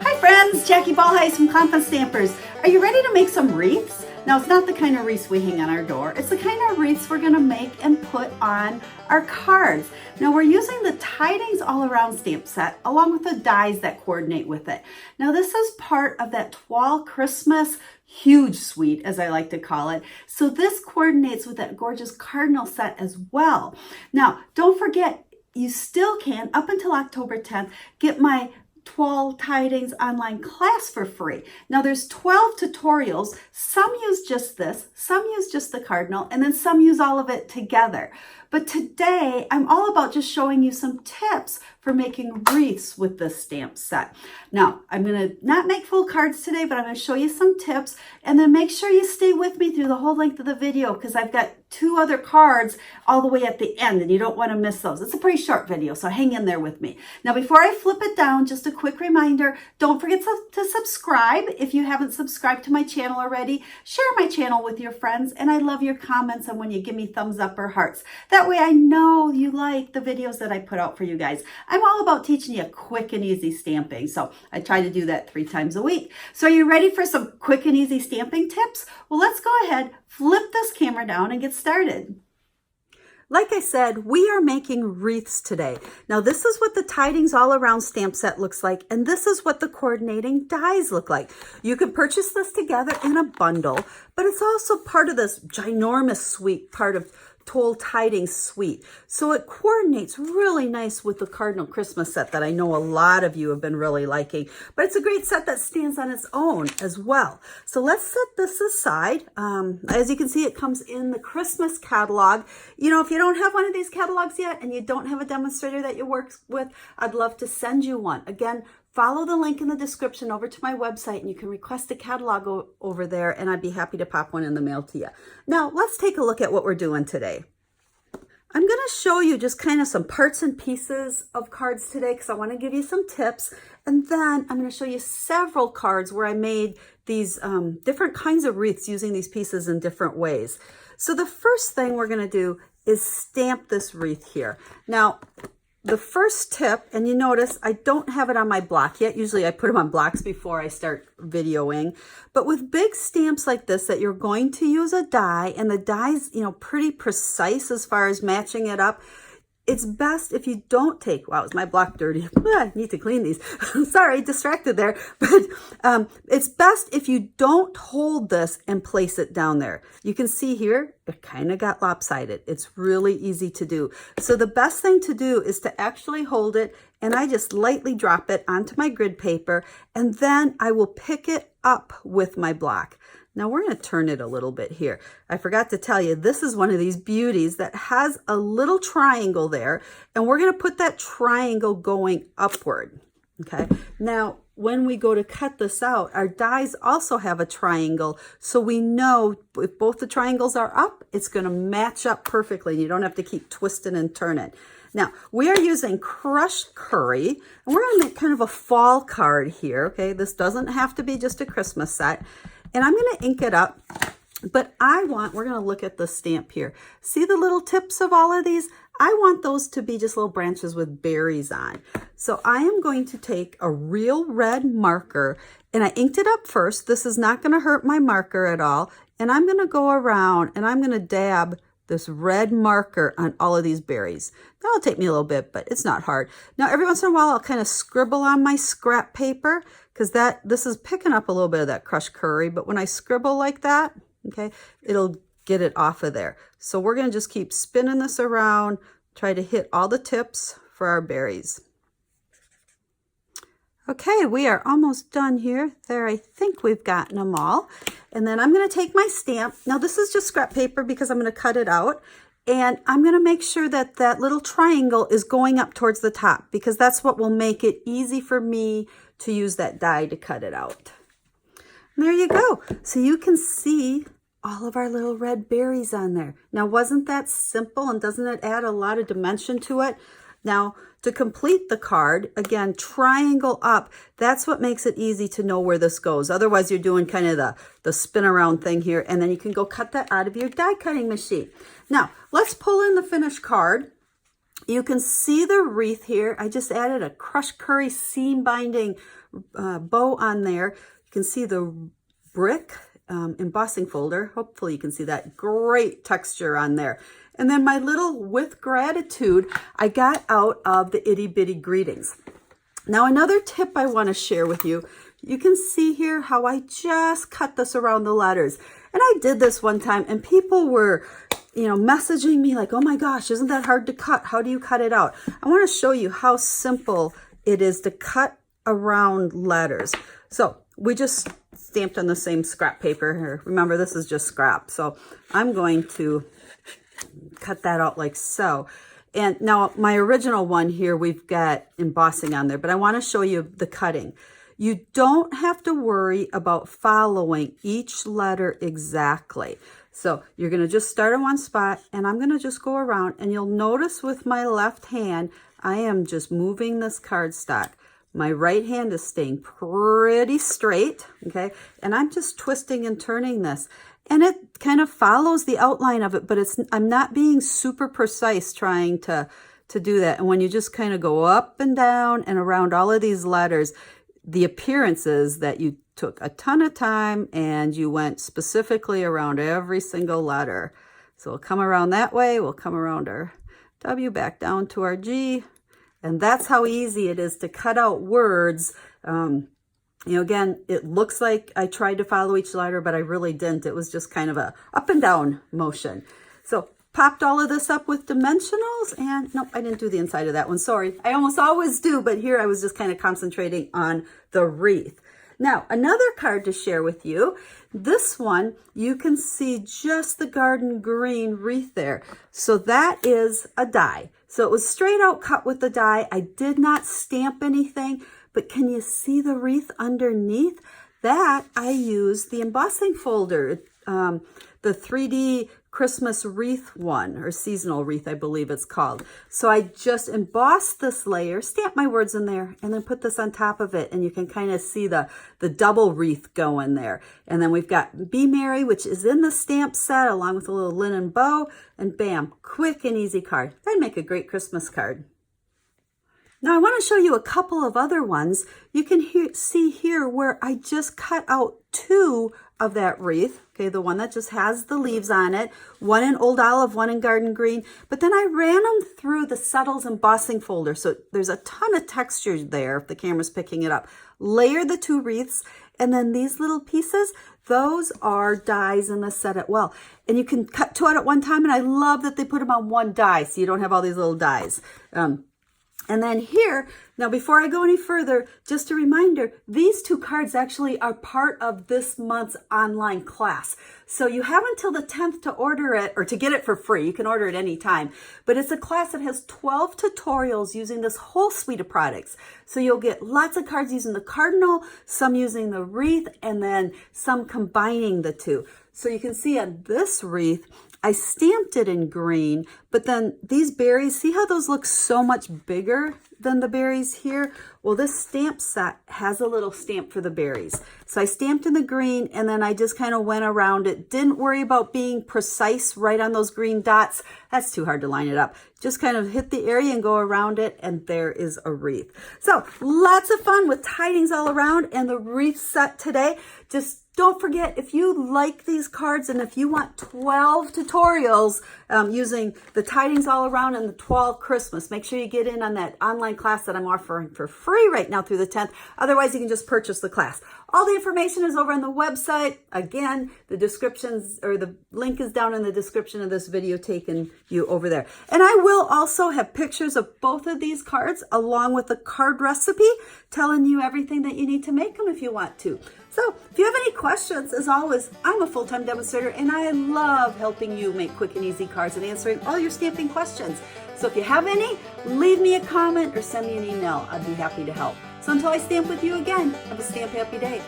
Hi friends, Jackie Ballheis from Confident Stampers. Are you ready to make some wreaths? Now it's not the kind of wreaths we hang on our door. It's the kind of wreaths we're going to make and put on our cards. Now we're using the Tidings All Around stamp set along with the dies that coordinate with it. Now this is part of that Toile Christmas huge suite, as I like to call it. So this coordinates with that gorgeous cardinal set as well. Now don't forget, you still can, up until October 10th, get my Toile Tidings online class for free. Now there's 12 tutorials. Some use just this, some use just the cardinal, and then some use all of it together. But today I'm all about just showing you some tips for making wreaths with this stamp set. Now I'm going to not make full cards today, but I'm going to show you some tips, and then make sure you stay with me through the whole length of the video because I've got 2 other cards all the way at the end and you don't want to miss those. It's a pretty short video, so hang in there with me. Now before I flip it down, just a quick reminder, don't forget to subscribe if you haven't subscribed to my channel already. Share my channel with your friends, and I love your comments and when you give me thumbs up or hearts. That way I know you like the videos that I put out for you guys. I'm all about teaching you quick and easy stamping, so I try to do that 3 times a week. So are you ready for some quick and easy stamping tips? Well, let's go ahead, flip this camera down and get started. Like I said, we are making wreaths today. Now this is what the Tidings All Around stamp set looks like, and this is what the coordinating dies look like. You can purchase this together in a bundle, but it's also part of this ginormous suite, part of Toile Tidings suite. So it coordinates really nice with the Cardinal Christmas set that I know a lot of you have been really liking, but it's a great set that stands on its own as well. So let's set this aside. As you can see, it comes in the Christmas catalog. You know, if you don't have one of these catalogs yet and you don't have a demonstrator that you work with, I'd love to send you one. Again, follow the link in the description over to my website and you can request a catalog over there, and I'd be happy to pop one in the mail to you. Now, let's take a look at what we're doing today. I'm going to show you just kind of some parts and pieces of cards today because I want to give you some tips. And then I'm going to show you several cards where I made these different kinds of wreaths using these pieces in different ways. So the first thing we're going to do is stamp this wreath here. Now, the first tip, and you notice I don't have it on my block yet. Usually I put them on blocks before I start videoing. But with big stamps like this that you're going to use a die, and the die's, you know, pretty precise as far as matching it up, it's best if you don't take, wow, is my block dirty? I need to clean these. Sorry, distracted there. But it's best if you don't hold this and place it down there. You can see here, it kind of got lopsided. It's really easy to do. So the best thing to do is to actually hold it, and I just lightly drop it onto my grid paper, and then I will pick it up with my block. Now we're going to turn it a little bit here. I forgot to tell you, this is one of these beauties that has a little triangle there, and we're going to put that triangle going upward. Okay. Now, when we go to cut this out, our dies also have a triangle, so we know if both the triangles are up, it's going to match up perfectly. You don't have to keep twisting and turning. Now, we are using crushed curry, and we're going to make kind of a fall card here. Okay. This doesn't have to be just a Christmas set. And I'm going to ink it up, but we're going to look at the stamp here. See the little tips of all of these? I want those to be just little branches with berries on. So I am going to take a real red marker, and I inked it up first. This is not going to hurt my marker at all. And I'm going to go around and I'm going to dab this red marker on all of these berries. That'll take me a little bit, but it's not hard. Now, every once in a while, I'll kind of scribble on my scrap paper because this is picking up a little bit of that crushed curry. But when I scribble like that, okay, it'll get it off of there. So we're going to just keep spinning this around, try to hit all the tips for our berries. Okay, we are almost done here. There, I think we've gotten them all. And then I'm going to take my stamp. Now, this is just scrap paper because I'm going to cut it out. And I'm going to make sure that that little triangle is going up towards the top because that's what will make it easy for me to use that die to cut it out. And there you go. So you can see all of our little red berries on there. Now, wasn't that simple, and doesn't it add a lot of dimension to it? Now, to complete the card, again, triangle up. That's what makes it easy to know where this goes. Otherwise, you're doing kind of the spin around thing here, and then you can go cut that out of your die cutting machine. Now, let's pull in the finished card. You can see the wreath here. I just added a crushed curry seam binding bow on there. You can see the brick embossing folder. Hopefully you can see that. Great texture on there. And then my little with gratitude I got out of the itty bitty greetings. Now another tip I want to share with you. You can see here how I just cut this around the letters. And I did this one time and people were, you know, messaging me like, oh my gosh, isn't that hard to cut? How do you cut it out? I want to show you how simple it is to cut around letters. So we just stamped on the same scrap paper here. Remember, this is just scrap. So I'm going to cut that out like so. And now my original one here, we've got embossing on there, but I want to show you the cutting. You don't have to worry about following each letter exactly. So you're going to just start in one spot and I'm going to just go around, and you'll notice with my left hand, I am just moving this cardstock. My right hand is staying pretty straight, okay? And I'm just twisting and turning this. And it kind of follows the outline of it, but I'm not being super precise trying to do that. And when you just kind of go up and down and around all of these letters, the appearance is that you took a ton of time and you went specifically around every single letter. So we'll come around that way. We'll come around our W, back down to our G. And that's how easy it is to cut out words. You know, again, it looks like I tried to follow each letter, but I really didn't. It was just kind of a up and down motion. So popped all of this up with dimensionals, and nope, I didn't do the inside of that one. Sorry. I almost always do, but here I was just kind of concentrating on the wreath. Now, another card to share with you. This one, you can see just the garden green wreath there. So that is a die. So it was straight out cut with the die. I did not stamp anything, but can you see the wreath underneath? That I used the embossing folder, the 3D Christmas wreath one, or seasonal wreath, I believe it's called. So I just embossed this layer, stamped my words in there, and then put this on top of it. And you can kind of see the double wreath going there. And then we've got Be Merry, which is in the stamp set, along with a little linen bow. And bam, quick and easy card. That'd make a great Christmas card. Now I want to show you a couple of other ones. You can see here where I just cut out two of that wreath. Okay, the one that just has the leaves on it, one in Old Olive, one in Garden Green. But then I ran them through the Settles embossing folder. So there's a ton of texture there if the camera's picking it up. Layer the two wreaths, and then these little pieces, those are dies in the set as well. And you can cut two out at one time, and I love that they put them on one die so you don't have all these little dies. And then here, now before I go any further, just a reminder, these two cards actually are part of this month's online class. So you have until the 10th to order it, or to get it for free. You can order it anytime. But it's a class that has 12 tutorials using this whole suite of products. So you'll get lots of cards using the cardinal, some using the wreath, and then some combining the two. So you can see on this wreath, I stamped it in green, but then these berries, see how those look so much bigger than the berries here? Well, this stamp set has a little stamp for the berries. So I stamped in the green, and then I just kind of went around it. Didn't worry about being precise right on those green dots. That's too hard to line it up. Just kind of hit the area and go around it, and there is a wreath. So lots of fun with Tidings All Around and the wreath set today. Just don't forget, if you like these cards and if you want 12 tutorials using the Tidings All Around and the Toile Christmas, make sure you get in on that online class that I'm offering for free right now through the 10th. Otherwise, you can just purchase the class. All the information is over on the website. Again, the descriptions, or the link is down in the description of this video, taking you over there. And I will also have pictures of both of these cards along with the card recipe, telling you everything that you need to make them if you want to. So if you have any questions, as always, I'm a full-time demonstrator and I love helping you make quick and easy cards and answering all your stamping questions. So if you have any, leave me a comment or send me an email. I'd be happy to help. So until I stamp with you again, have a stamp happy day.